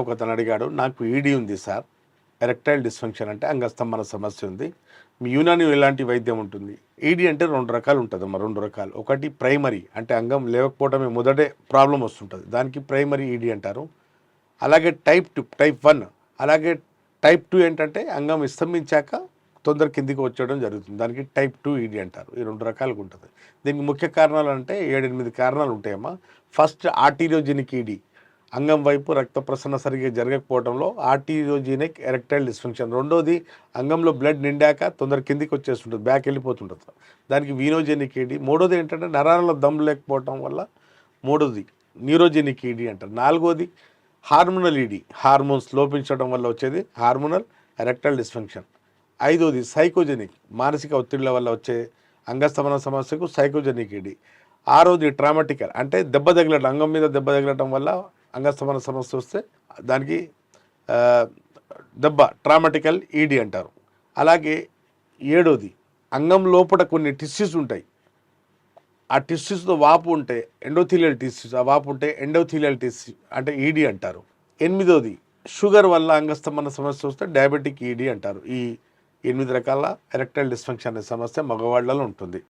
ఒకతను అడిగాడు, నాకు ఈడీ ఉంది సార్, ఎరెక్టైల్ డిస్ఫంక్షన్ అంటే అంగస్తంభన సమస్య ఉంది, మీ యునాని ఎలాంటి వైద్యం ఉంటుంది? ఈడీ అంటే రెండు రకాలు ఉంటుందమ్మా, రెండు రకాలు. ఒకటి ప్రైమరీ, అంటే అంగం లేవకపోవడమే మొదటే ప్రాబ్లం వస్తుంటుంది, దానికి ప్రైమరీ ఈడీ అంటారు. అలాగే టైప్ 1, అలాగే టైప్ 2 ఏంటంటే అంగం విస్తరించాక తొందర కిందికి వచ్చేయడం జరుగుతుంది, దానికి టైప్ 2 ఈడీ అంటారు. ఈ రెండు రకాలుగా ఉంటుంది. దీనికి ముఖ్య కారణాలు అంటే 7-8 కారణాలు ఉంటాయమ్మా. ఫస్ట్ ఆర్టీరియోజెనిక్ ఈడీ, అంగం వైపు రక్త ప్రసరణ సరిగ్గా జరగకపోవడంలో ఆర్టీరియోజెనిక్ ఎరెక్టైల్ డిస్ఫంక్షన్. రెండోది అంగంలో బ్లడ్ నిండాక తొందర కిందికి వచ్చేస్తుంటుంది, బ్యాక్ వెళ్ళిపోతుంటుంది, దానికి వీనోజెనిక్ ఈడీ. మూడోది ఏంటంటే నరాలలో దమ్ము లేకపోవడం వల్ల మూడోది న్యూరోజెనిక్ ఈడీ అంటారు. నాలుగోది హార్మోనల్ ఈడీ, హార్మోన్స్ లోపించడం వల్ల వచ్చేది హార్మోనల్ ఎరెక్టైల్ డిస్ఫంక్షన్. ఐదోది సైకోజెనిక్, మానసిక ఒత్తిళ్ల వల్ల వచ్చే అంగస్తమన సమస్యకు సైకోజెనిక్ ఈడీ. ఆరోది ట్రామాటికల్, అంటే దెబ్బ తగిలటం, అంగం మీద దెబ్బ తగిలటం వల్ల అంగస్తమన సమస్య వస్తే దానికి దెబ్బ ట్రామాటికల్ ఈడీ అంటారు. అలాగే ఏడోది అంగం లోపల కొన్ని టిష్యూస్ ఉంటాయి, ఆ టిష్యూస్లో వాపు ఉంటే ఎండోథీలియల్ టిష్యూస్, ఆ వాపు ఉంటే ఎండోథీలియల్ టిష్యూ అంటే ఈడీ అంటారు. ఎనిమిదోది షుగర్ వల్ల అంగస్తమన సమస్య వస్తే డయాబెటిక్ ఈడీ అంటారు. ఈ 8 రకాల ఎరెక్టైల్ డిస్ఫంక్షన్ అనే సమస్య మగవాళ్ళలో ఉంటుంది.